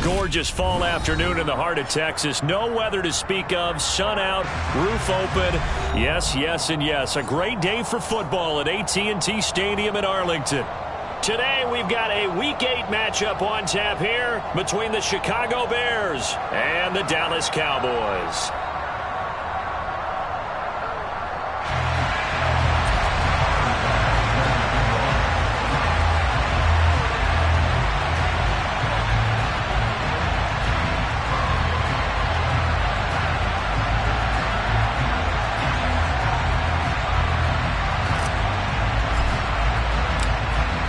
gorgeous fall afternoon in the heart of Texas. No weather to speak of. Sun out, roof open. Yes, yes, and yes. A great day for football at AT&T Stadium in Arlington. Today we've got a Week 8 matchup on tap here between the Chicago Bears and the Dallas Cowboys.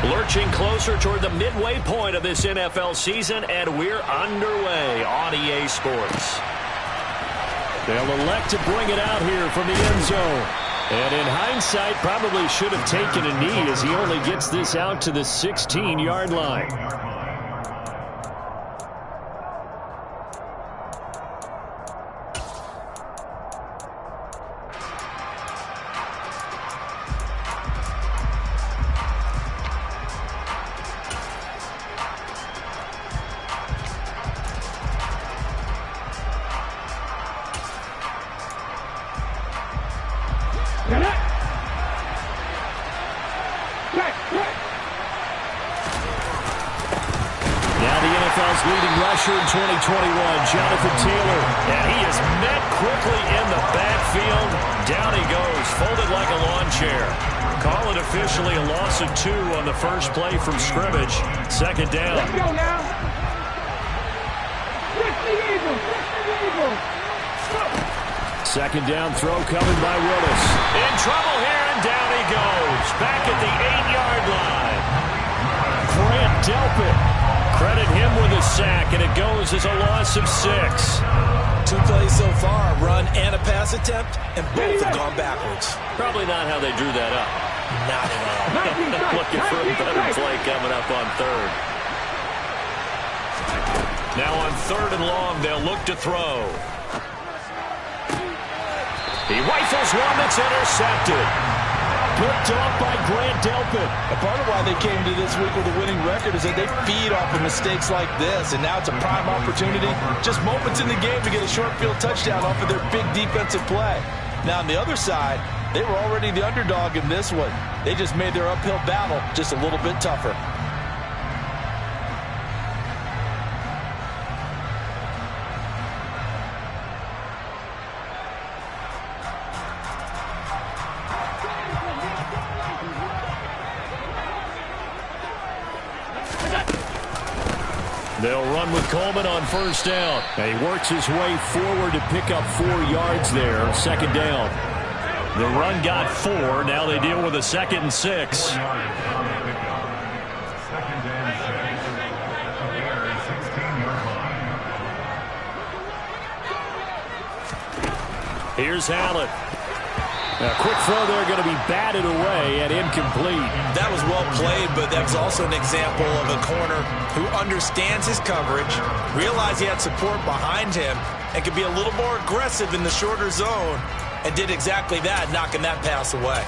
Lurching closer toward the midway point of this NFL season, and we're underway on EA Sports. They'll elect to bring it out here from the end zone. And in hindsight, probably should have taken a knee as he only gets this out to the 16-yard line. Leading rusher in 2021, Jonathan Taylor. And he is met quickly in the backfield. Down he goes, folded like a lawn chair. Call it officially a loss of 2 on the first play from scrimmage. Second down. Let's go now. Let's the Eagles. Second down throw coming by Willis. In trouble here, and down he goes. Back at the 8-yard line. Grant Delpit. Credit him with a sack, and it goes as a loss of 6. 2 plays so far, a run and a pass attempt, and both have gone backwards. Probably not how they drew that up. Not at all. Looking for a better play coming up on third. Now on 3rd and long, they'll look to throw. He rifles one that's intercepted. Picked off by Grant Delpit. A part of why they came to this week with a winning record is that they feed off of mistakes like this, and now it's a prime opportunity, just moments in the game to get a short field touchdown off of their big defensive play. Now on the other side, they were already the underdog in this one. They just made their uphill battle just a little bit tougher. They'll run with Coleman on first down. And he works his way forward to pick up 4 yards there. Second down. The run got 4. Now they deal with a 2nd and 6. Here's Allen. A quick throw there going to be batted away and incomplete. That was well played, but that was also an example of a corner who understands his coverage, realized he had support behind him, and could be a little more aggressive in the shorter zone, and did exactly that, knocking that pass away.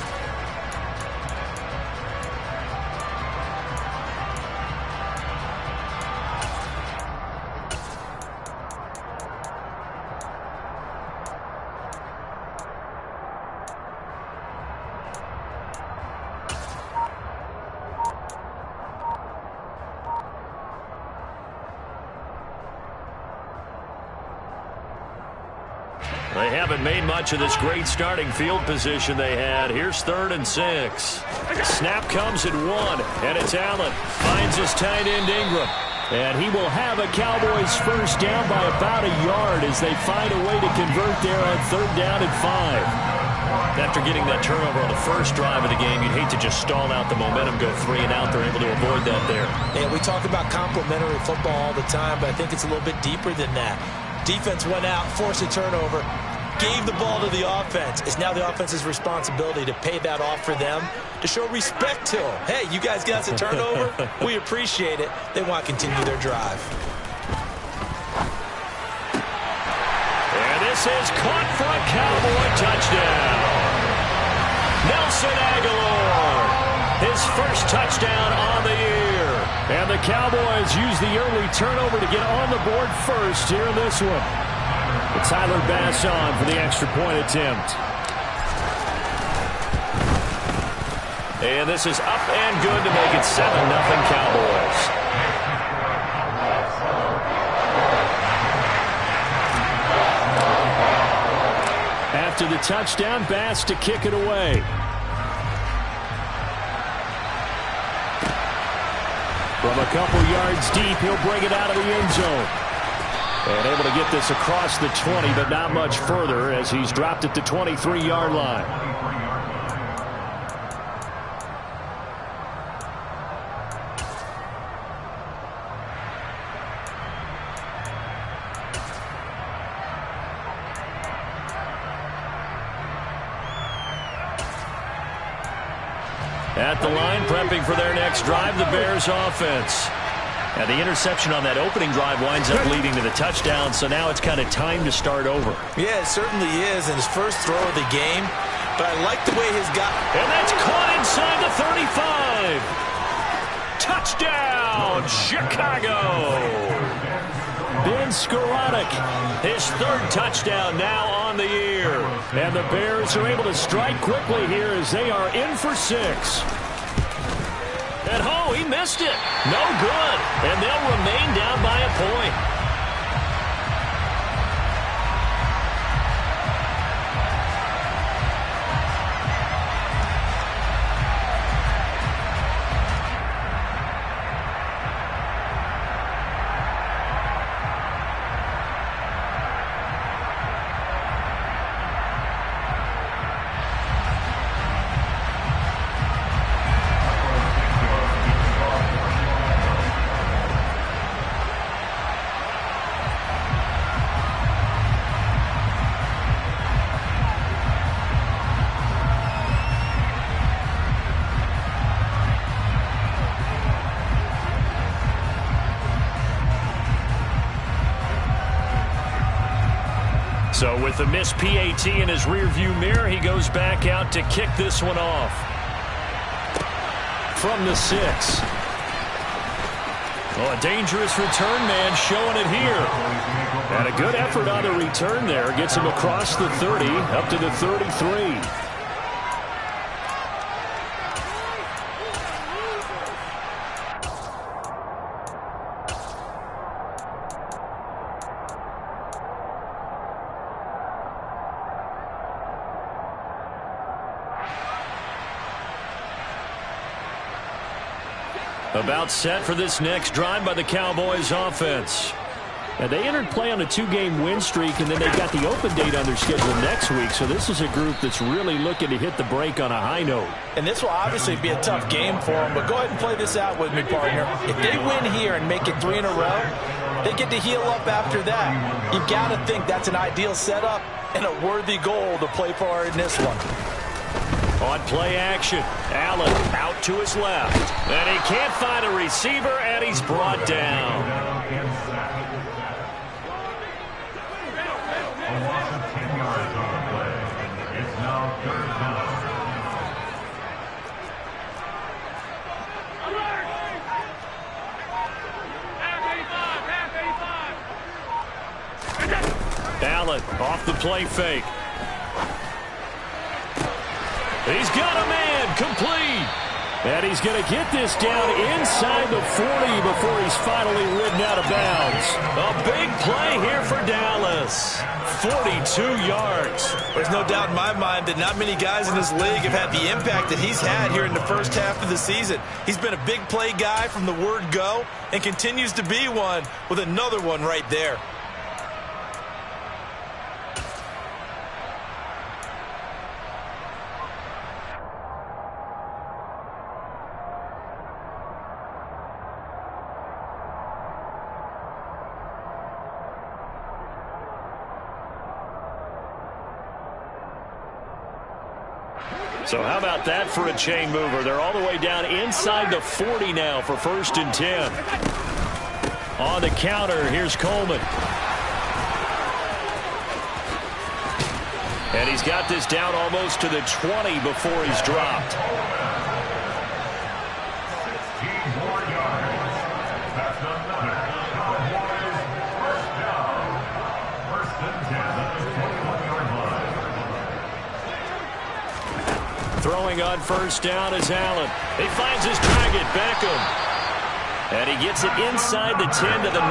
They haven't made much of this great starting field position they had. Here's 3rd and 6. Snap comes at 1, and it's Allen. Finds his tight end Ingram. And he will have a Cowboys first down by about a yard as they find a way to convert there on 3rd down and 5. After getting that turnover on the first drive of the game, you'd hate to just stall out the momentum, go 3 and out. They're able to avoid that there. Yeah, we talk about complementary football all the time, but I think it's a little bit deeper than that. Defense went out, forced a turnover, gave the ball to the offense. It's now the offense's responsibility to pay that off for them, to show respect to them. Hey, you guys got us a turnover? We appreciate it. They want to continue their drive. And this is caught for a Cowboy touchdown. Nelson Agholor, his first touchdown on the year. And the Cowboys use the early turnover to get on the board first here in this one. Tyler Bass on for the extra point attempt. And this is up and good to make it 7-0 Cowboys. After the touchdown, Bass to kick it away. From a couple yards deep, he'll bring it out of the end zone. And able to get this across the 20, but not much further as he's dropped at the 23-yard line. At the line, prepping for their next drive, the Bears offense. And the interception on that opening drive winds up leading to the touchdown, so now it's kind of time to start over. Yeah, it certainly is in his first throw of the game, but I like the way he's got. And that's caught inside the 35. Touchdown, Chicago. Ben Skowronek, his third touchdown now on the year. And the Bears are able to strike quickly here as they are in for 6. And oh, he missed it. No good. And they'll remain down by a point. So with the missed PAT in his rearview mirror, he goes back out to kick this one off. From the 6. Oh, a dangerous return man showing it here. And a good effort on the return there. Gets him across the 30, up to the 33. About set for this next drive by the Cowboys offense. And they entered play on a 2-game win streak, and then they got the open date on their schedule next week. So this is a group that's really looking to hit the break on a high note. And this will obviously be a tough game for them, but go ahead and play this out with me, partner. If they win here and make it 3 in a row, they get to heal up after that. You've got to think that's an ideal setup and a worthy goal to play for in this one. On play action, Allen out to his left. And he can't find a receiver, and he's brought down. Allen off the play fake. He's got a man, complete. And he's going to get this down inside the 40 before he's finally ridden out of bounds. A big play here for Dallas. 42 yards. There's no doubt in my mind that not many guys in this league have had the impact that he's had here in the first half of the season. He's been a big play guy from the word go and continues to be one with another one right there. So how about that for a chain mover? They're all the way down inside the 40 now for 1st and 10. On the counter, here's Coleman. And he's got this down almost to the 20 before he's dropped. Throwing on first down is Allen. He finds his target, Beckham. And he gets it inside the 10 to the 9.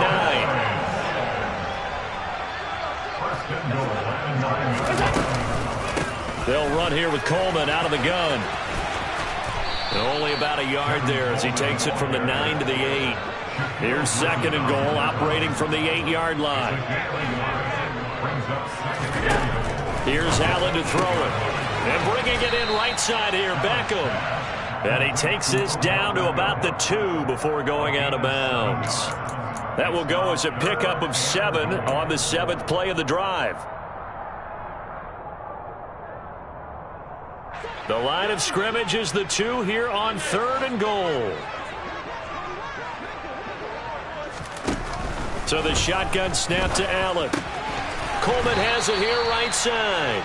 They'll run here with Coleman out of the gun. And only about a yard there as he takes it from the 9 to the 8. Here's second and goal, operating from the 8-yard line. Here's Allen to throw it. And bringing it in right side here, Beckham. And he takes this down to about the 2 before going out of bounds. That will go as a pickup of 7 on the 7th play of the drive. The line of scrimmage is the 2 here on 3rd and goal. So the shotgun snap to Allen. Coleman has it here right side.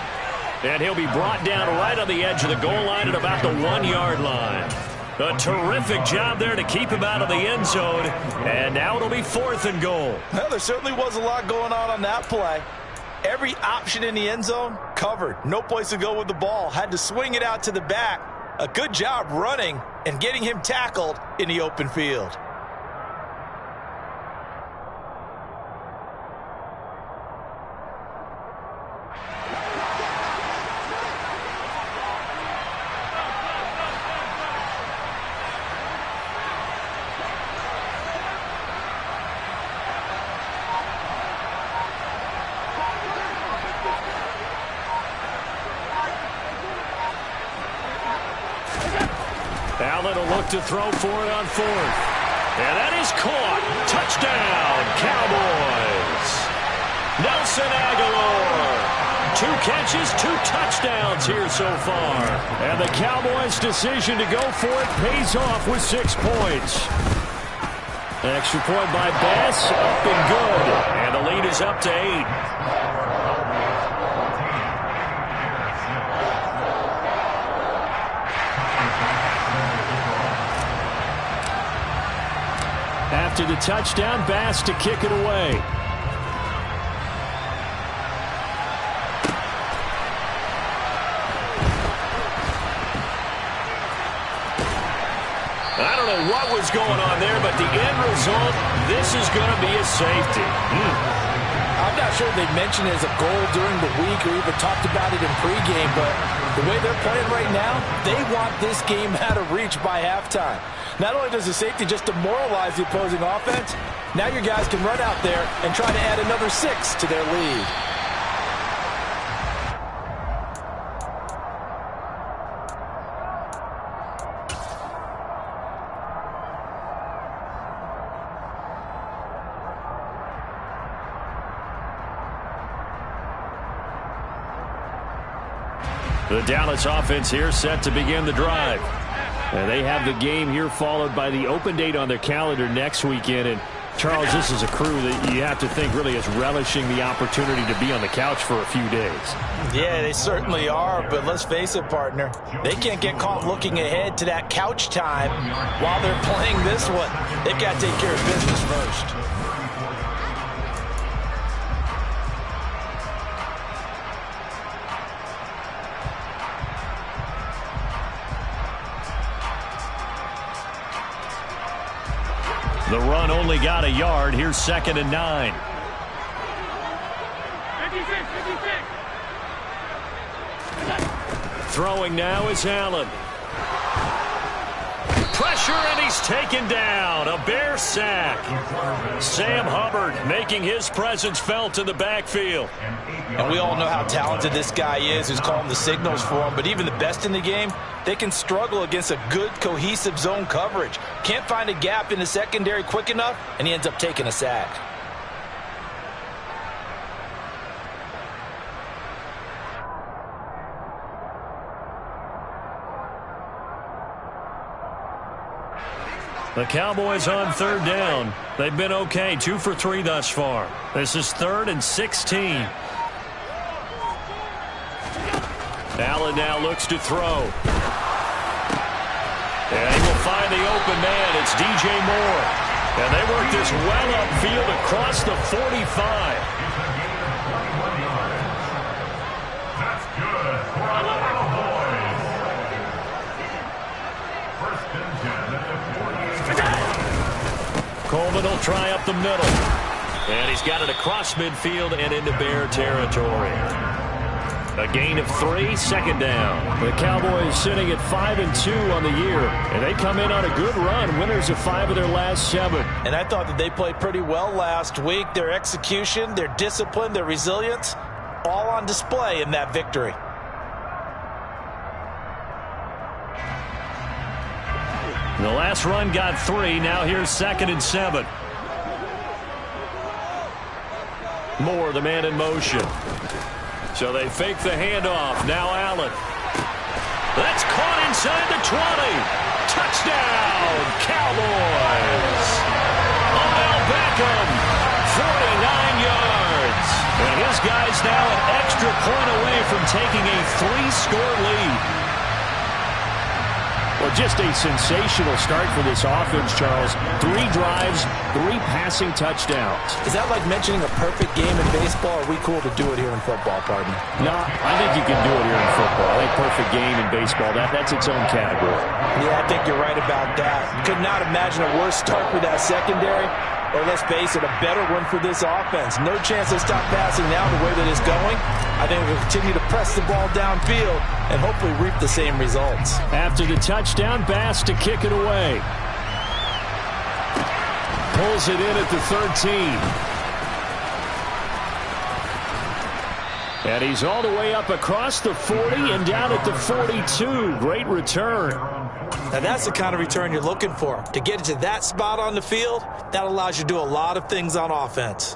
And he'll be brought down right on the edge of the goal line at about the 1-yard line. A terrific job there to keep him out of the end zone. And now it'll be 4th and goal. Well, there certainly was a lot going on that play. Every option in the end zone covered. No place to go with the ball. Had to swing it out to the back. A good job running and getting him tackled in the open field. Allen will look to throw for it on 4th. And that is caught. Touchdown, Cowboys. Nelson Agholor. 2 catches, 2 touchdowns here so far. And the Cowboys' decision to go for it pays off with 6 points. Extra point by Bass, up and good. And the lead is up to 8. After the touchdown, Bass to kick it away. I don't know what was going on there, but the end result, this is going to be a safety. I'm not sure they mentioned it as a goal during the week or even talked about it in pregame, but the way they're playing right now, they want this game out of reach by halftime. Not only does the safety just demoralize the opposing offense, now your guys can run out there and try to add another 6 to their lead. The Dallas offense here set to begin the drive. And they have the game here followed by the open date on their calendar next weekend. And, Charles, this is a crew that you have to think really is relishing the opportunity to be on the couch for a few days. Yeah, they certainly are, but let's face it, partner. They can't get caught looking ahead to that couch time while they're playing this one. They've got to take care of business first. The run only got a yard. Here's 2nd and 9. 56. Throwing now is Allen. Pressure, and he's taken down. A Bear sack. Sam Hubbard making his presence felt in the backfield. And we all know how talented this guy is who's calling the signals for him. But even the best in the game, they can struggle against a good, cohesive zone coverage. Can't find a gap in the secondary quick enough, and he ends up taking a sack. The Cowboys on 3rd down. They've been okay, 2 for 3 thus far. This is 3rd and 16. Allen now looks to throw. And he will find the open man. It's DJ Moore. And they work this well upfield across the 45. Coleman will try up the middle. And he's got it across midfield and into Bear territory. A gain of 3, second down. The Cowboys sitting at 5-2 on the year, and they come in on a good run, winners of 5 of their last 7. And I thought that they played pretty well last week. Their execution, their discipline, their resilience, all on display in that victory. The last run got 3. Now here's 2nd and 7. Moore, the man in motion. So they fake the handoff. Now Allen. That's caught inside the 20. Touchdown, Cowboys. Odell Beckham, 49 yards. And his guy's now an extra point away from taking a 3-score lead. Well, just a sensational start for this offense, Charles. 3 drives, 3 passing touchdowns. Is that like mentioning a perfect game in baseball? Or are we cool to do it here in football, pardon? No, I think you can do it here in football. I think perfect game in baseball, that's its own category. Yeah, I think you're right about that. Could not imagine a worse start for that secondary. Or let's face it, a better one for this offense. No chance to stop passing now the way that it's going. I think we'll continue to press the ball downfield and hopefully reap the same results. After the touchdown, Bass to kick it away. Pulls it in at the 13. And he's all the way up across the 40 and down at the 42. Great return. Now that's the kind of return you're looking for. To get to that spot on the field, that allows you to do a lot of things on offense.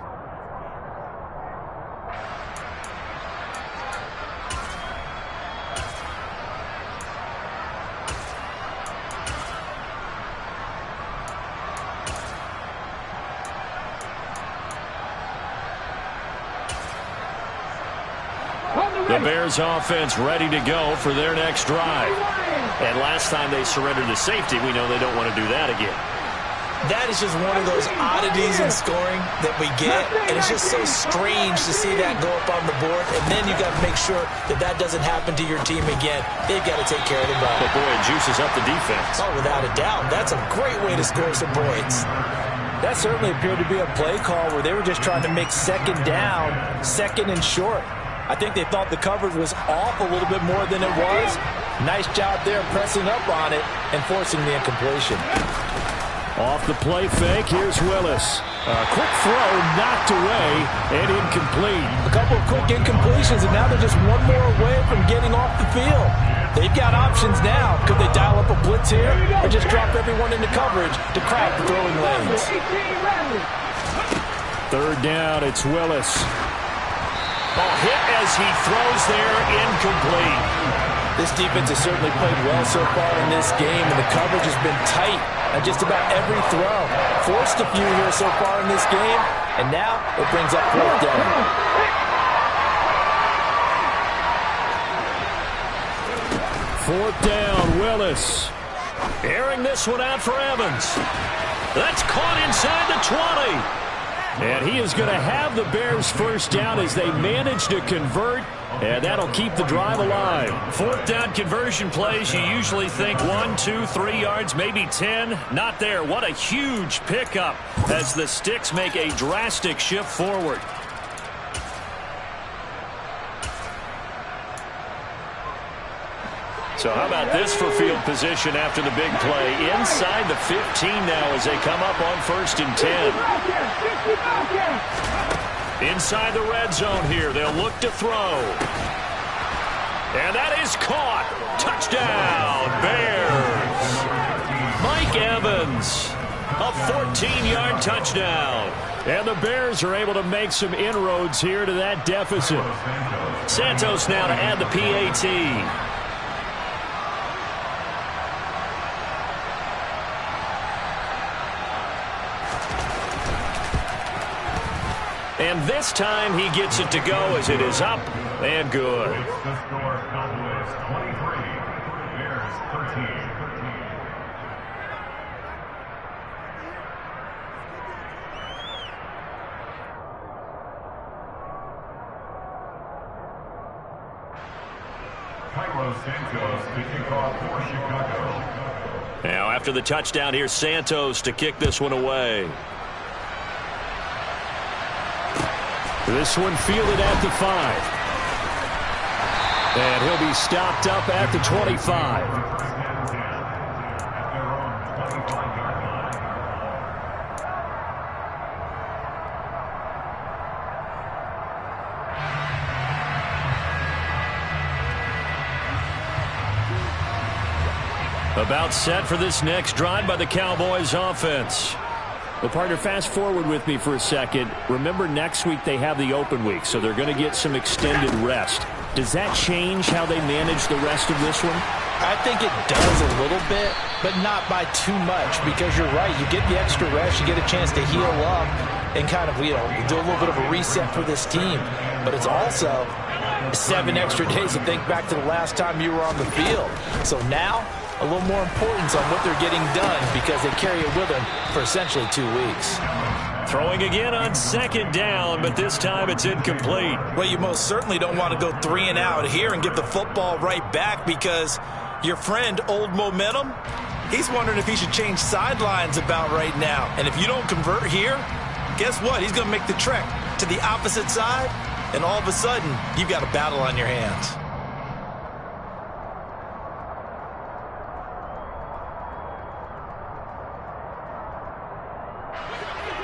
The Bears offense ready to go for their next drive. And last time they surrendered to safety, we know they don't want to do that again. That is just one of those oddities in scoring that we get. And it's just so strange to see that go up on the board. And then you got to make sure that that doesn't happen to your team again. They've got to take care of the ball. But boy, it juices up the defense. Oh, without a doubt. That's a great way to score some points. That certainly appeared to be a play call where they were just trying to make second down, second and short. I think they thought the coverage was off a little bit more than it was. Nice job there pressing up on it and forcing the incompletion. Off the play fake, here's Willis. A quick throw knocked away and incomplete. A couple of quick incompletions, and now they're just one more away from getting off the field. They've got options now. Could they dial up a blitz here or just drop everyone into coverage to crowd the throwing lanes? 3rd down, it's Willis. Hit as he throws there, incomplete. This defense has certainly played well so far in this game, and the coverage has been tight on just about every throw. Forced a few here so far in this game, and now it brings up 4th down. 4th down, Willis. Airing this one out for Evans. That's caught inside the 20. And he is going to have the Bears' first down as they manage to convert, and that'll keep the drive alive. 4th down conversion plays, you usually think 1, 2, 3 yards, maybe 10. Not there. What a huge pickup as the Sticks make a drastic shift forward. So how about this for field position after the big play? Inside the 15 now as they come up on 1st and 10. Inside the red zone here. They'll look to throw. And that is caught. Touchdown, Bears. Mike Evans. A 14-yard touchdown. And the Bears are able to make some inroads here to that deficit. Santos now to add the PAT. And this time he gets it to go as it is up and good. Cairo Santos to kick off for Chicago. Now after the touchdown, here's Santos to kick this one away. This one fielded at the 5. And he'll be stopped up at the 25. About set for this next drive by the Cowboys offense. Well, partner, fast forward with me for a second. Remember, next week they have the open week, so they're going to get some extended rest. Does that change how they manage the rest of this one? I think it does a little bit, but not by too much, because you're right. You get the extra rest, you get a chance to heal up and kind of, do a little bit of a reset for this team. But it's also 7 extra days to think back to the last time you were on the field. So now, a little more importance on what they're getting done because they carry it with them for essentially 2 weeks. Throwing again on 2nd down, but this time it's incomplete. Well, you most certainly don't want to go 3 and out here and give the football right back because your friend, Old Momentum, he's wondering if he should change sidelines about right now. And if you don't convert here, guess what? He's going to make the trek to the opposite side, and all of a sudden, you've got a battle on your hands.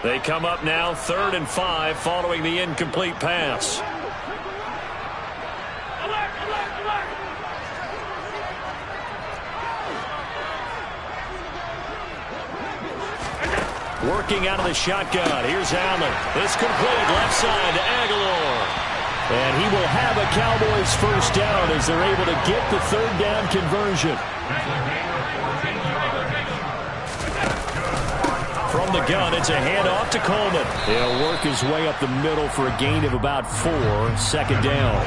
They come up now 3rd and 5 following the incomplete pass. Working out of the shotgun. Here's Allen. It's complete left side to Aguilar. And he will have a Cowboys first down as they're able to get the 3rd down conversion. From the gun, it's a handoff to Coleman. He'll work his way up the middle for a gain of about 4, 2nd down.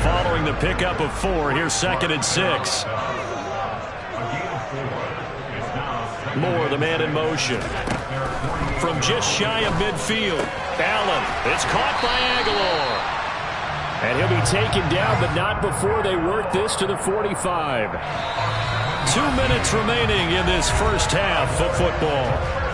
Following the pickup of 4, here's 2nd and 6. Moore, the man in motion. From just shy of midfield, Allen. It's caught by Aguilar. And he'll be taken down, but not before they work this to the 45. 2 minutes remaining in this first half of football.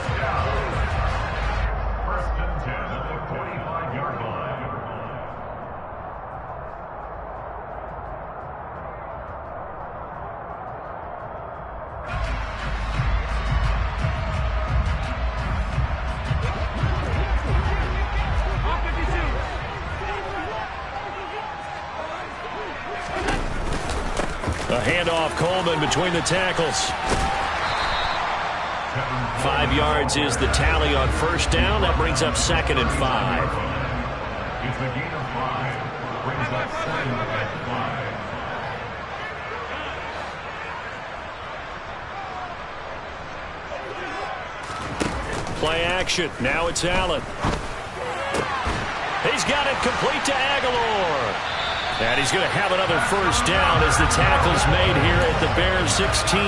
A handoff, Coleman between the tackles. 5 yards is the tally on first down. That brings up 2nd and 5. It's a gain of 5. Brings up 2nd and 5. Play action. Now it's Allen. He's got it complete to Aguilar. And he's going to have another first down as the tackle's made here at the Bears 16.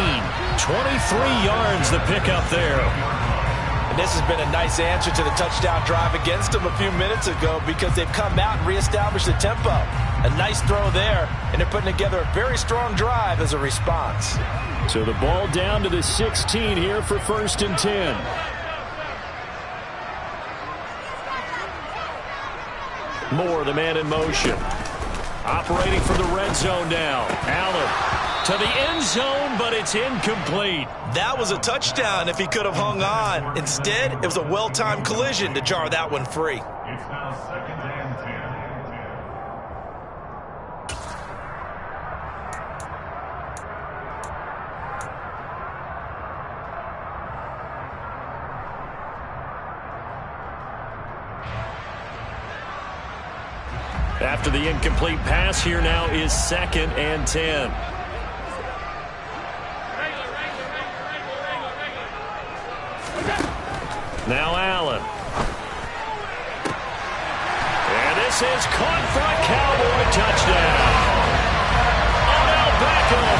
23 yards the pickup there. And this has been a nice answer to the touchdown drive against them a few minutes ago because they've come out and reestablished the tempo. A nice throw there, and they're putting together a very strong drive as a response. So the ball down to the 16 here for 1st and 10. Moore, the man in motion. Operating from the red zone now. Allen to the end zone, but it's incomplete. That was a touchdown if he could have hung on. Instead, it was a well-timed collision to jar that one free. It's now 2nd and 10. After the incomplete pass, here now is 2nd and 10. Now Allen. And this is caught for a Cowboy touchdown. Odell Beckham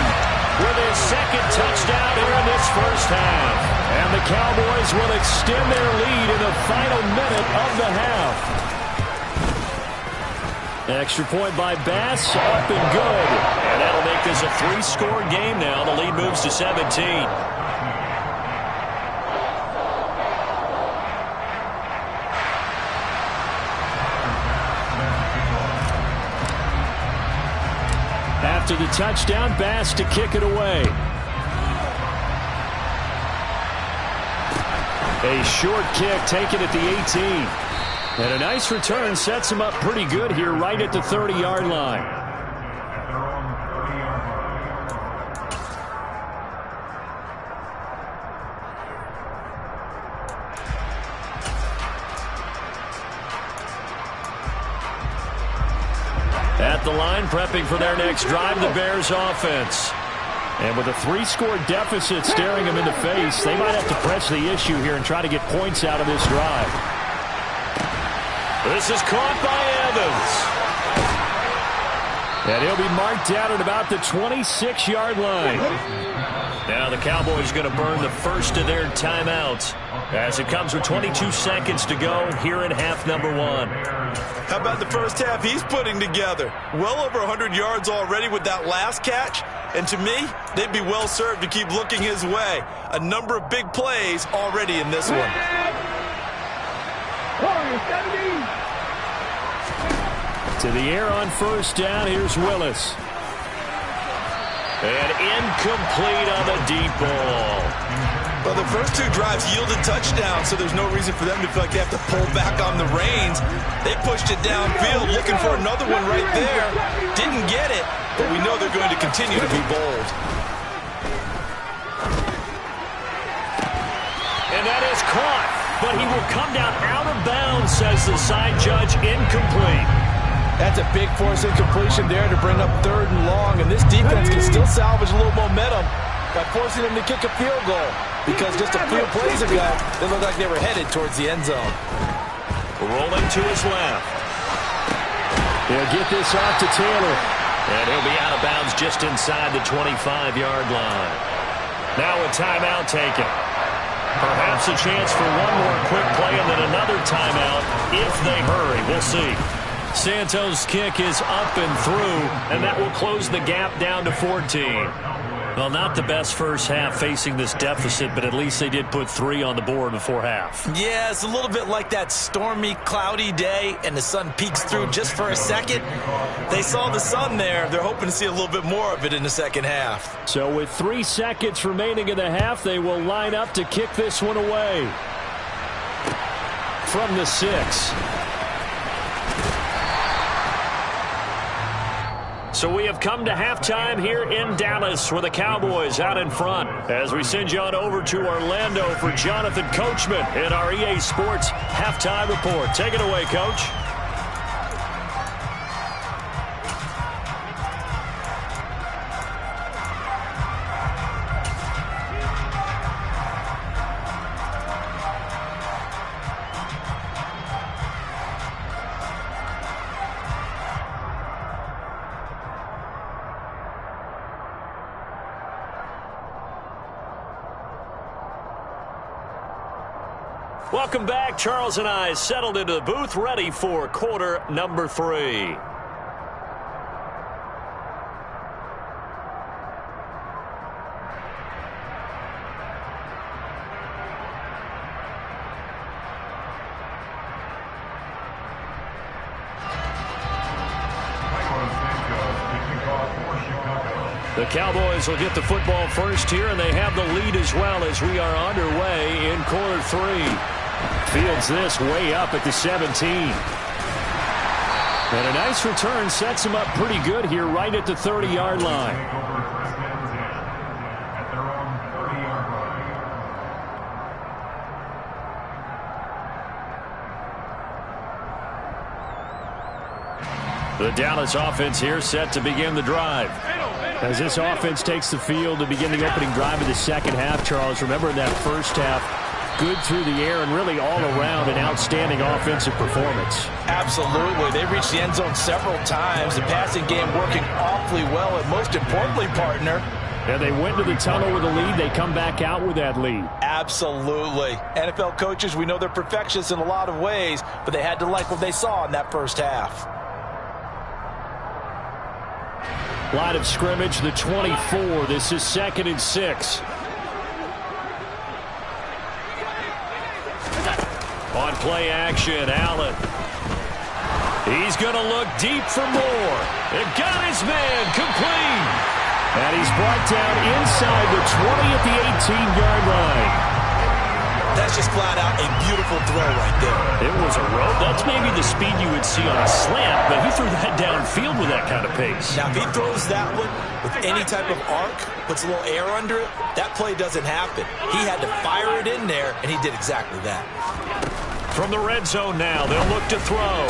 with his 2nd touchdown here in this first half. And the Cowboys will extend their lead in the final minute of the half. Extra point by Bass, up and good. And that'll make this a 3-score game now. The lead moves to 17. After the touchdown, Bass to kick it away. A short kick taken at the 18. And a nice return sets him up pretty good here right at the 30-yard line. At the line, prepping for their next drive, the Bears offense. And with a 3-score deficit staring them in the face, they might have to press the issue here and try to get points out of this drive. This is caught by Evans. And he'll be marked down at about the 26-yard line. Now the Cowboys going to burn the first of their timeouts as it comes with 22 seconds to go here in half number 1. How about the first half he's putting together? Well over 100 yards already with that last catch. And to me, they'd be well served to keep looking his way. A number of big plays already in this one. To the air on first down, here's Willis. And incomplete on the deep ball. Well, the first 2 drives yielded touchdowns, so there's no reason for them to feel like they have to pull back on the reins. They pushed it downfield, looking for another one right there. Didn't get it, but we know they're going to continue to be bold. And that is caught, but he will come down out of bounds, says the side judge, incomplete. That's a big force incompletion there to bring up 3rd and long, and this defense can still salvage a little momentum by forcing them to kick a field goal, because just a few plays ago, they looked like they were headed towards the end zone. Rolling to his left. He'll get this off to Taylor. And he'll be out of bounds just inside the 25-yard line. Now a timeout taken. Perhaps a chance for one more quick play and then another timeout if they hurry. We'll see. Santos' kick is up and through, and that will close the gap down to 14. Well, not the best first half facing this deficit, but at least they did put 3 on the board before half. Yeah, it's a little bit like that stormy, cloudy day, and the sun peeks through just for a second. They saw the sun there. They're hoping to see a little bit more of it in the second half. So with 3 seconds remaining in the half, they will line up to kick this one away. From the 6. So we have come to halftime here in Dallas where the Cowboys out in front as we send you on over to Orlando for Jonathan Coachman in our EA Sports Halftime Report. Take it away, Coach. Welcome back. Charles and I settled into the booth, ready for quarter number 3. The Cowboys will get the football first here, and they have the lead as well as we are underway in quarter 3. Fields this way up at the 17. And a nice return sets him up pretty good here right at the 30-yard line. The Dallas offense here set to begin the drive. As this offense takes the field to begin the opening drive of the second half, Charles, remember in that first half, good through the air and really all around an outstanding offensive performance. Absolutely. They reached the end zone several times. The passing game working awfully well, and most importantly, partner, and they went to the tunnel with a lead. They come back out with that lead. Absolutely. NFL coaches, we know they're perfectionists in a lot of ways, but they had to like what they saw in that first half. Line of scrimmage, the 24. This is 2nd and 6. On play action, Allen. He's going to look deep for more. It got his man complete. And he's brought down inside the 20 at the 18-yard line. That's just flat out a beautiful throw right there. It was a rope. That's maybe the speed you would see on a slant, but he threw that downfield with that kind of pace. Now, if he throws that one with any type of arc, puts a little air under it, that play doesn't happen. He had to fire it in there, and he did exactly that. From the red zone now, they'll look to throw.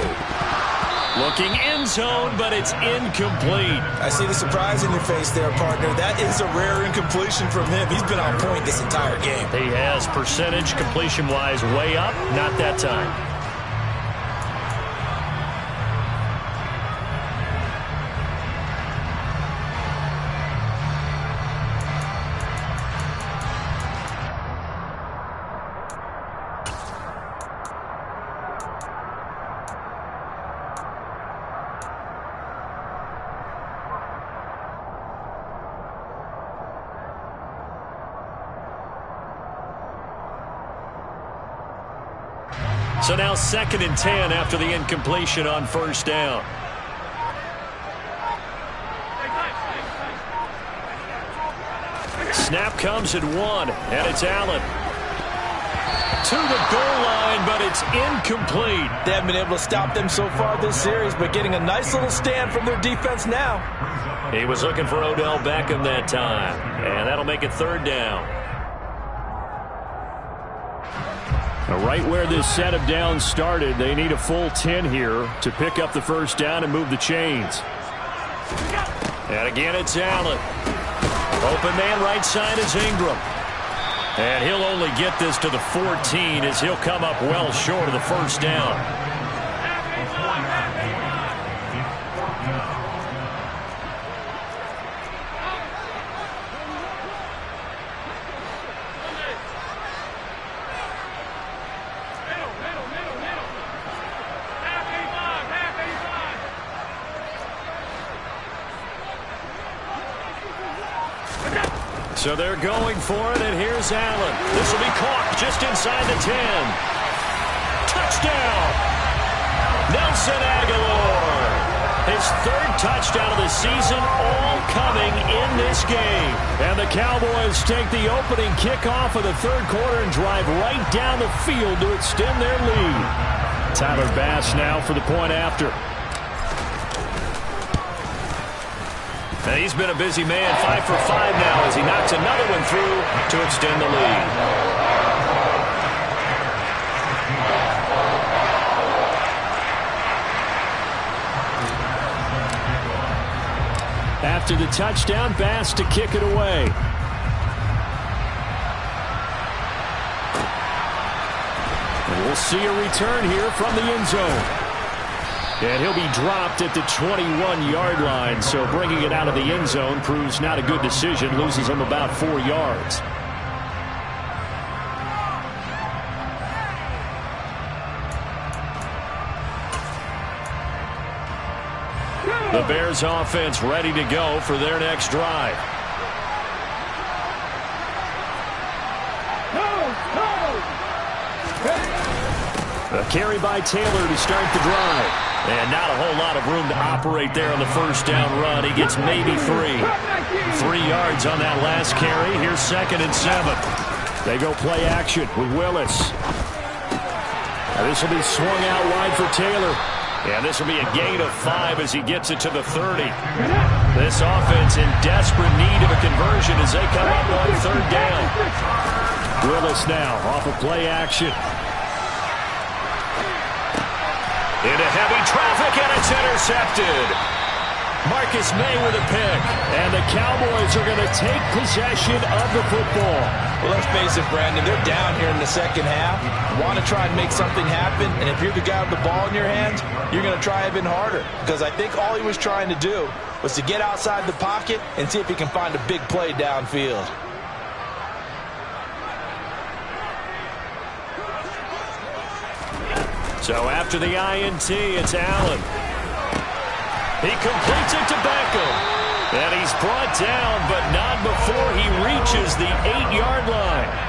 Looking end zone, but it's incomplete. I see the surprise in your face there, partner. That is a rare incompletion from him. He's been on point this entire game. He has percentage completion-wise way up, not that time. So now 2nd and 10 after the incompletion on first down. Snap comes at 1, and it's Allen. To the goal line, but it's incomplete. They haven't been able to stop them so far this series, but getting a nice little stand from their defense now. He was looking for Odell Beckham that time, and that'll make it 3rd down. Right where this set of downs started, they need a full 10 here to pick up the first down and move the chains. And again, it's Allen. Open man right side is Ingram. And he'll only get this to the 14 as he'll come up well short of the first down. So they're going for it, and here's Allen. This will be caught just inside the 10. Touchdown! Nelson Agholor. His 3rd touchdown of the season, all coming in this game. And the Cowboys take the opening kickoff of the 3rd quarter and drive right down the field to extend their lead. Tyler Bass now for the point after. And he's been a busy man, 5 for 5 now as he knocks another one through to extend the lead. After the touchdown, Bass to kick it away. And we'll see a return here from the end zone. And he'll be dropped at the 21-yard line, so bringing it out of the end zone proves not a good decision, loses him about 4 yards. The Bears offense ready to go for their next drive. A carry by Taylor to start the drive. And not a whole lot of room to operate there on the first down run. He gets maybe 3. 3 yards on that last carry. Here's 2nd and 7. They go play action with Willis. Now this will be swung out wide for Taylor. And this will be a gain of 5 as he gets it to the 30. This offense in desperate need of a conversion as they come up on 3rd down. Willis now off of play action. Into heavy traffic, and it's intercepted. Marcus May with a pick. And the Cowboys are going to take possession of the football. Well, let's face it, Brandon. They're down here in the 2nd half. Want to try and make something happen. And if you're the guy with the ball in your hands, you're going to try even harder. Because I think all he was trying to do was to get outside the pocket and see if he can find a big play downfield. So after the INT, it's Allen. He completes it to Beckham. And he's brought down, but not before he reaches the 8-yard line.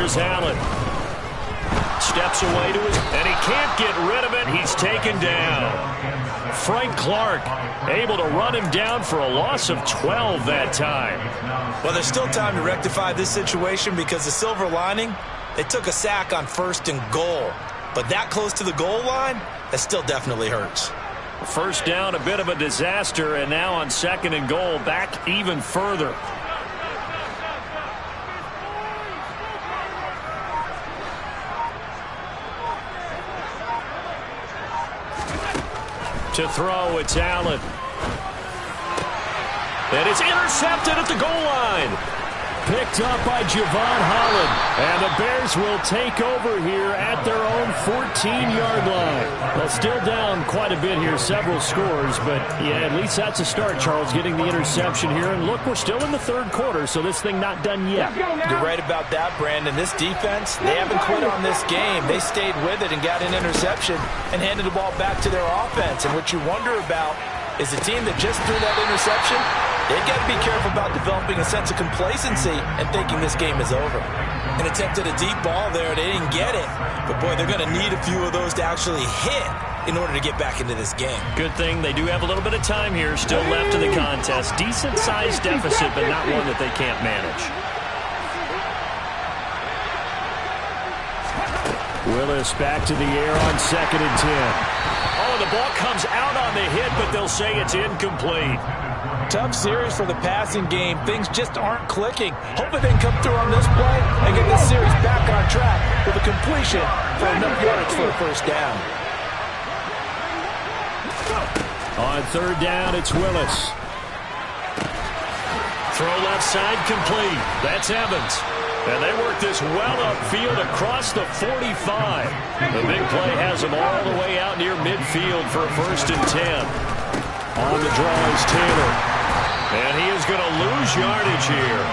Here's Allen. Steps away to his, and he can't get rid of it. He's taken down. Frank Clark able to run him down for a loss of 12 that time. Well, there's still time to rectify this situation because the silver lining, they took a sack on 1st and goal. But that close to the goal line, that still definitely hurts. First down, a bit of a disaster, and now on 2nd and goal, back even further. To throw, it's Allen. And it's intercepted at the goal line. Picked up by Javon Holland. And the Bears will take over here at their own 14-yard line. Well, still down quite a bit here, several scores. But, yeah, at least that's a start, Charles, getting the interception here. And, look, we're still in the 3rd quarter, so this thing not done yet. You're right about that, Brandon. This defense, they haven't quit on this game. They stayed with it and got an interception and handed the ball back to their offense. And what you wonder about is the team that just threw that interception, they've got to be careful about developing a sense of complacency and thinking this game is over. An attempt at a deep ball there. They didn't get it. But, boy, they're going to need a few of those to actually hit in order to get back into this game. Good thing they do have a little bit of time here still left in the contest. Decent-sized deficit, but not one that they can't manage. Willis back to the air on 2nd and 10. Oh, the ball comes out on the hit, but they'll say it's incomplete. Tough series for the passing game. Things just aren't clicking. Hoping they can come through on this play and get this series back on track with a completion for enough yards for a 1st down. On 3rd down, it's Willis. Throw left side complete. That's Evans. And they work this well upfield across the 45. The big play has them all the way out near midfield for a 1st and 10. On the draw is Taylor. And he is going to lose yardage here.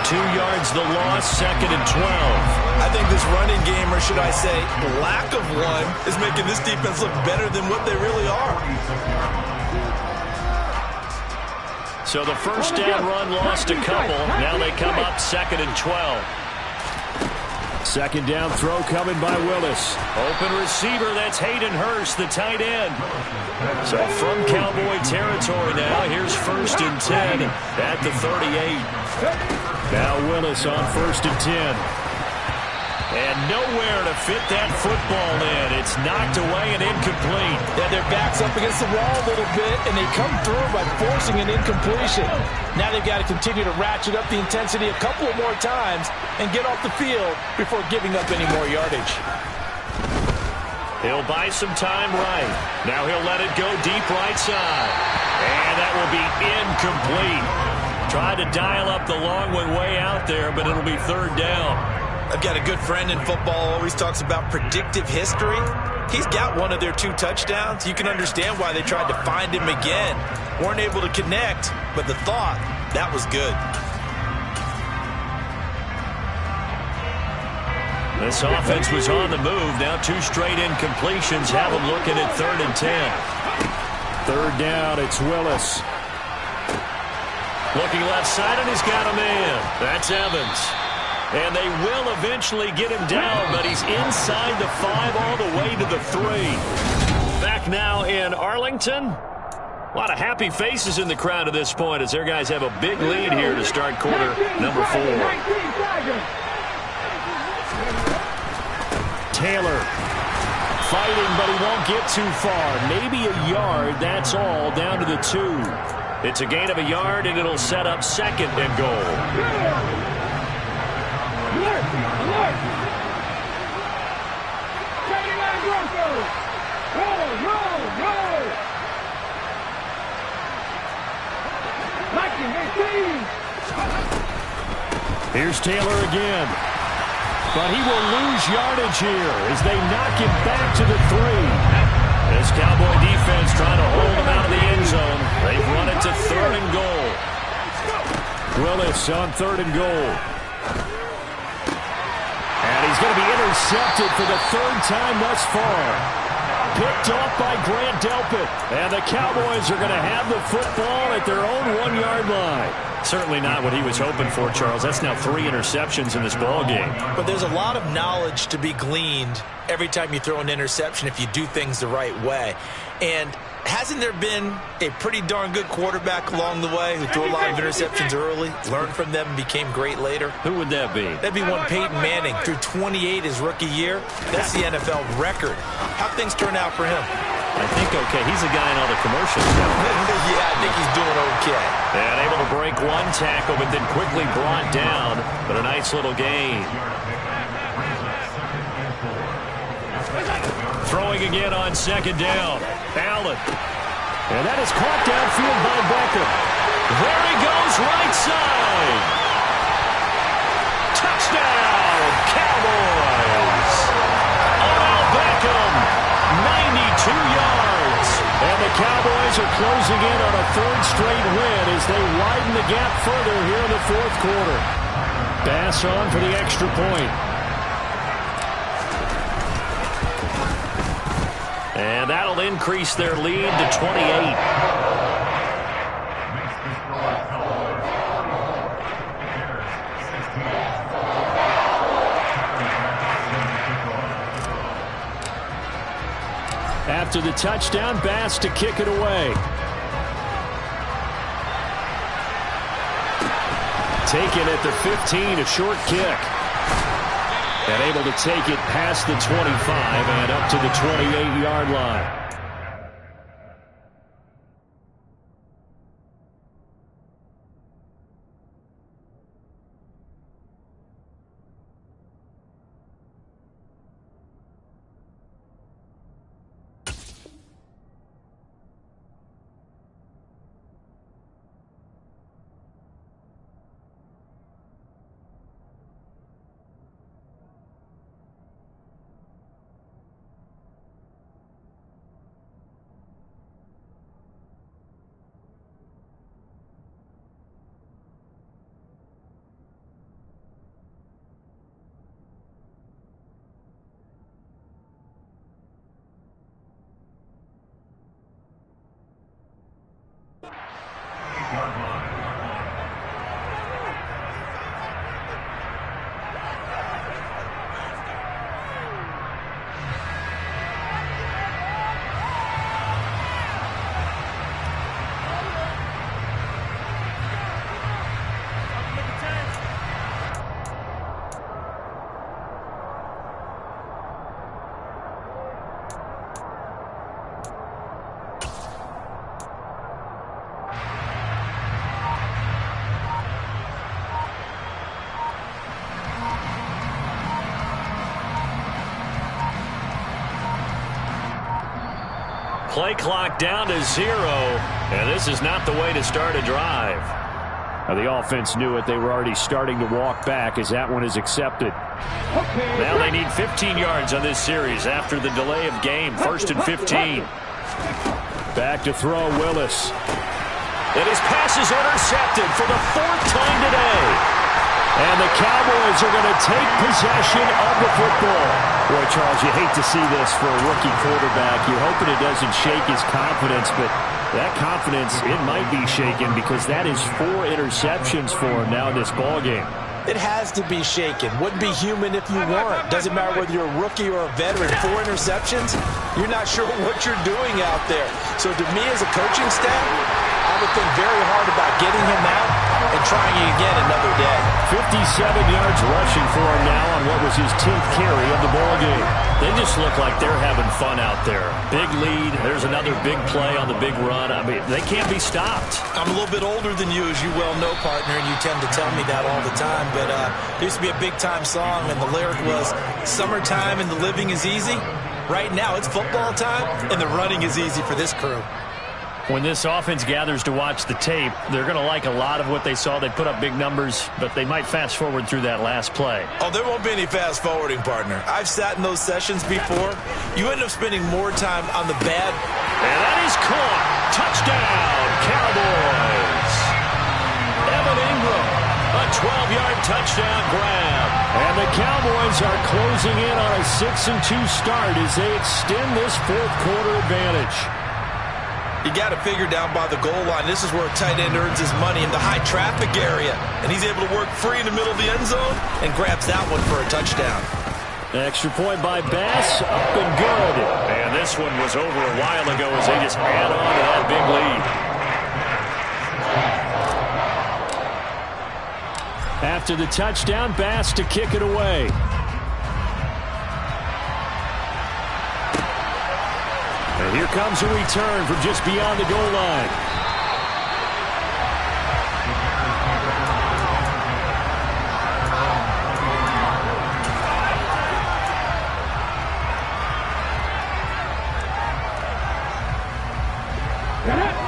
2 yards the loss, 2nd and 12. I think this running game, or should I say lack of one, is making this defense look better than what they really are. So the 1st down run lost a couple. Now they come up 2nd and 12. 2nd down throw coming by Willis. Open receiver, that's Hayden Hurst, the tight end. So from Cowboy territory now, here's 1st and 10 at the 38. Now Willis on 1st and 10. And nowhere to fit that football in. It's knocked away and incomplete. Yeah, their back's up against the wall a little bit, and they come through by forcing an incompletion. Now they've got to continue to ratchet up the intensity a couple of more times and get off the field before giving up any more yardage. He'll buy some time right. Now he'll let it go deep right side. And that will be incomplete. Tried to dial up the long one way out there, but it'll be 3rd down. I've got a good friend in football, always talks about predictive history. He's got one of their 2 touchdowns. You can understand why they tried to find him again. Weren't able to connect, but the thought, that was good. This offense was on the move. Now 2 straight incompletions have them looking at 3rd and 10. 3rd down, it's Willis. Looking left side, and he's got a man. That's Evans. And they will eventually get him down, but he's inside the 5 all the way to the 3. Back now in Arlington. A lot of happy faces in the crowd at this point as their guys have a big lead here to start quarter number 4. Taylor fighting, but he won't get too far. Maybe a yard, that's all, down to the 2. It's a gain of a yard, and it'll set up 2nd and goal. Here's Taylor again. But he will lose yardage here as they knock him back to the 3. This Cowboy defense trying to hold him out of the end zone. They've run it to 3rd and goal. Willis on 3rd and goal. And he's going to be intercepted for the 3rd time thus far. picked off by Grant Delpit. And the Cowboys are going to have the football at their own 1-yard line. Certainly not what he was hoping for, Charles. That's now 3 interceptions in this ball game. But there's a lot of knowledge to be gleaned every time you throw an interception if you do things the right way. And hasn't there been a pretty darn good quarterback along the way who threw a lot of interceptions early, learned from them, and became great later? Who would that be? That'd be one Peyton Manning, threw 28 his rookie year. That's the NFL record. How'd things turn out for him? I think okay. He's a guy in all the commercials now. Yeah, I think he's doing okay. And able to break one tackle, but then quickly brought down. But a nice little gain. Throwing again on 2nd down. Allen. And that is caught downfield by Beckham. There he goes, right side. Touchdown, Cowboys. Odell Beckham, 92 yards. And the Cowboys are closing in on a 3rd straight win as they widen the gap further here in the 4th quarter. Bass on for the extra point. And that'll increase their lead to 28. After the touchdown, Bass to kick it away. Taken at the 15, a short kick. And able to take it past the 25 and up to the 28-yard line. Play clock down to 0, and this is not the way to start a drive. Now the offense knew it. They were already starting to walk back as that one is accepted. Now they need 15 yards on this series after the delay of game. 1st and 15. Back to throw, Willis. And his pass is intercepted for the 4th time today. And the Cowboys are going to take possession of the football. Boy, Charles, you hate to see this for a rookie quarterback. You're hoping it doesn't shake his confidence, but that confidence, it might be shaken because that is 4 interceptions for him now in this ballgame. It has to be shaken. Wouldn't be human if you weren't. Doesn't matter whether you're a rookie or a veteran. 4 interceptions, you're not sure what you're doing out there. So to me as a coaching staff, I would think very hard about getting him out and trying it again another day. 57 yards rushing for him now on what was his 10th carry of the ballgame. They just look like they're having fun out there. Big lead. There's another big play on the big run. I mean, they can't be stopped. I'm a little bit older than you, as you well know, partner, and you tend to tell me that all the time. But there used to be a big-time song, and the lyric was, "Summertime and the living is easy." Right now, it's football time, and the running is easy for this crew. When this offense gathers to watch the tape, they're going to like a lot of what they saw. They put up big numbers, but they might fast forward through that last play. Oh, there won't be any fast forwarding, partner. I've sat in those sessions before. You end up spending more time on the bad. And that is caught. Touchdown, Cowboys. Evan Ingram, a 12-yard touchdown grab. And the Cowboys are closing in on a 6-2 start as they extend this fourth-quarter advantage. You got to figure down by the goal line. This is where a tight end earns his money, in the high traffic area. And he's able to work free in the middle of the end zone and grabs that one for a touchdown. Extra point by Bass, up and good. And this one was over a while ago as they just add on to that big lead. After the touchdown, Bass to kick it away. And here comes a return from just beyond the goal line.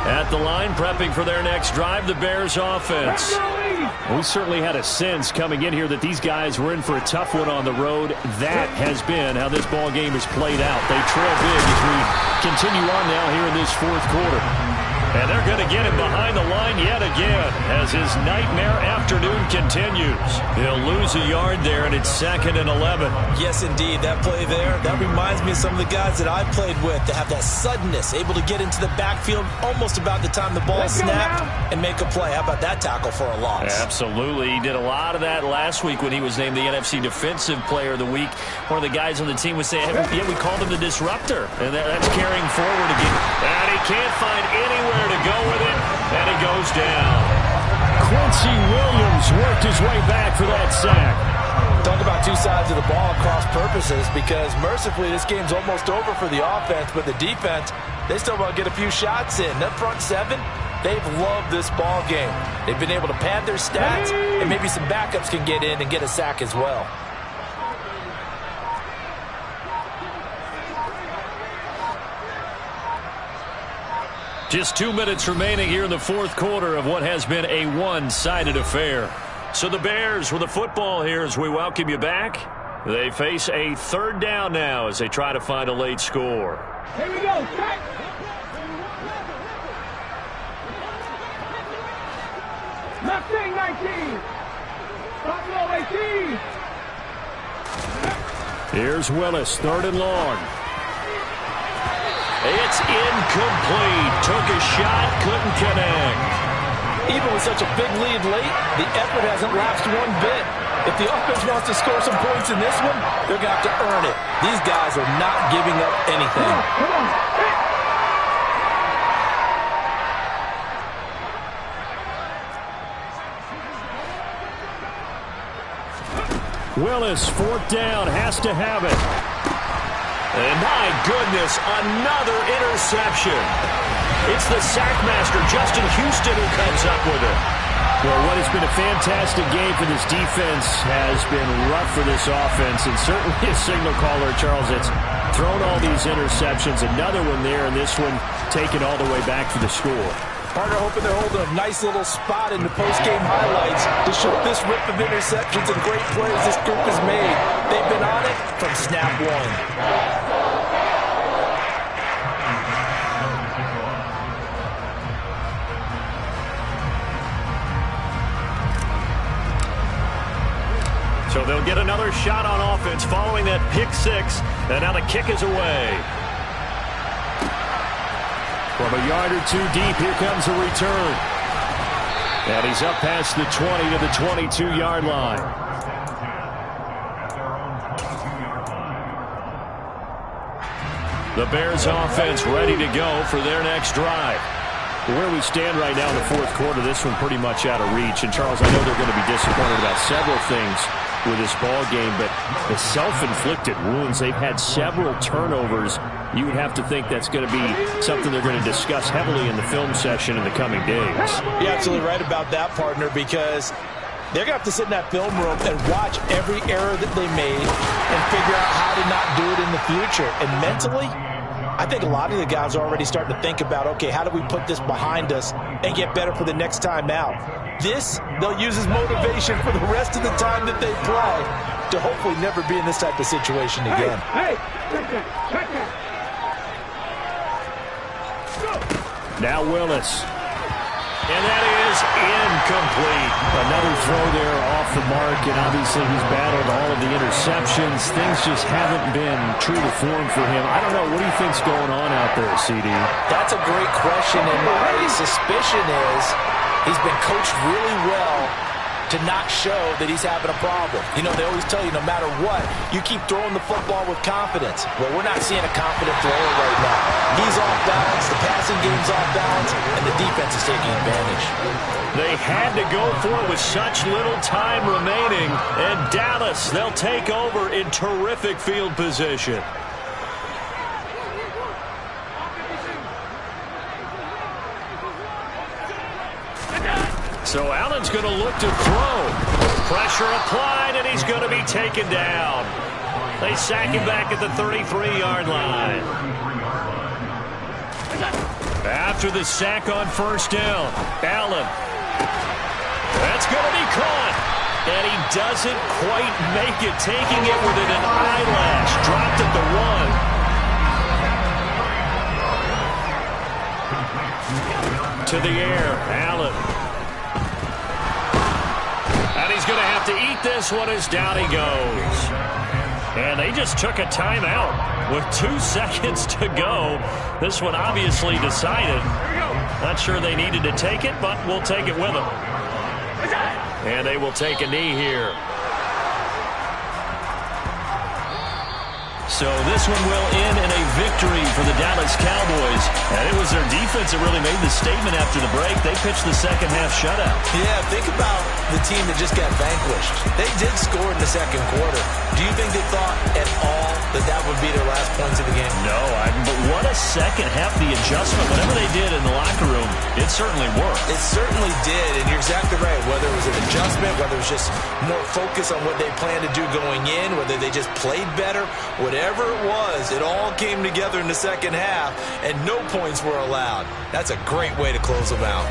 At the line, prepping for their next drive, the Bears offense. We certainly had a sense coming in here that these guys were in for a tough one on the road. That has been how this ball game has played out. They trail big as we continue on now here in this fourth quarter. And they're going to get him behind the line yet again as his nightmare afternoon continues. He'll lose a yard there, and it's 2nd and 11. Yes, indeed. That play there, that reminds me of some of the guys that I've played with that have that suddenness, able to get into the backfield almost about the time the ball snapped and make a play. How about that tackle for a loss? Absolutely. He did a lot of that last week when he was named the NFC Defensive Player of the Week. One of the guys on the team was saying, yeah, we called him the disruptor. And that's carrying forward again. And he can't find anywhere to go with it, and it goes down. Quincy Williams worked his way back for that sack. Talk about two sides of the ball across purposes, because mercifully this game's almost over for the offense, but the defense, they still want to get a few shots in. That front seven, they've loved this ball game. They've been able to pad their stats, and maybe some backups can get in and get a sack as well. Just 2 minutes remaining here in the fourth quarter of what has been a one-sided affair. So the Bears with the football here as we welcome you back. They face a third down now as they try to find a late score. Here we go. Check. Left wing 19. Buffalo 18. Here's Willis, 3rd and long. It's incomplete. Took a shot, couldn't connect. Even with such a big lead late, the effort hasn't lapsed one bit. If the offense wants to score some points in this one, they're going to have to earn it. These guys are not giving up anything. Come on. Willis, 4th down, has to have it. And my goodness, another interception. It's the sackmaster, Justin Houston, who comes up with it. Well, what has been a fantastic game for this defense has been rough for this offense, and certainly a signal caller, Charles, that's thrown all these interceptions. Another one there, and this one taken all the way back for the score. Partner hoping they're holding a nice little spot in the post-game highlights to show this rip of interceptions and great plays this group has made. They've been on it from snap one. So they'll get another shot on offense following that pick six, and now the kick is away. From a yard or two deep, here comes a return. And he's up past the 20 to the 22-yard line. The Bears offense ready to go for their next drive. Where we stand right now in the fourth quarter, this one pretty much out of reach. And, Charles, I know they're going to be disappointed about several things with this ball game, but the self-inflicted wounds, they've had several turnovers. You would have to think that's going to be something they're going to discuss heavily in the film session in the coming days. You're absolutely right about that, partner, because they're going to have to sit in that film room and watch every error that they made and figure out how to not do it in the future. And mentally, I think a lot of the guys are already starting to think about, okay, how do we put this behind us and get better for the next time out? This, they'll use as motivation for the rest of the time that they play to hopefully never be in this type of situation again. Hey, check it. Now Willis. And that is is incomplete. Another throw there off the mark, and obviously he's battled all of the interceptions. Things just haven't been true to form for him. I don't know. What do you think's going on out there, CD? That's a great question, and my suspicion is he's been coached really well to not show that he's having a problem. You know, they always tell you no matter what, you keep throwing the football with confidence. Well, we're not seeing a confident thrower right now. He's off balance, the passing game's off balance, and the defense is taking advantage. They had to go for it with such little time remaining, and Dallas, they'll take over in terrific field position. So Allen's going to look to throw. Pressure applied, and he's going to be taken down. They sack him back at the 33-yard line. After the sack on first down, Allen. That's going to be caught. And he doesn't quite make it, taking it within an eyelash. Dropped at the 1. To the air, Allen. And he's going to have to eat this one as down he goes. And they just took a timeout with 2 seconds to go. This one obviously decided. Not sure they needed to take it, but we'll take it with them. And they will take a knee here. So this one will end in a victory for the Dallas Cowboys. And it was their defense that really made the statement after the break. They pitched the second half shutout. Yeah, think about the team that just got vanquished. They did score in the second quarter. Do you think they thought at all that that would be their last points of the game? No, but what a second half, the adjustment. Whatever they did in the locker room, it certainly worked. It certainly did, and you're exactly right. Whether it was an adjustment, whether it was just more focus on what they planned to do going in, whether they just played better, whatever it was, it all came together in the second half, and no points were allowed. That's a great way to close them out.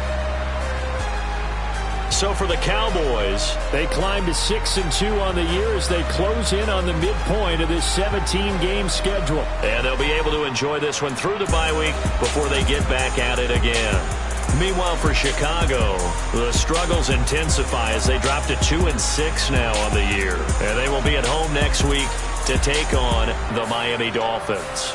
So for the Cowboys, they climb to 6-2 on the year as they close in on the midpoint of this 17-game schedule. And they'll be able to enjoy this one through the bye week before they get back at it again. Meanwhile, for Chicago, the struggles intensify as they drop to 2-6 now on the year. And they will be at home next week to take on the Miami Dolphins.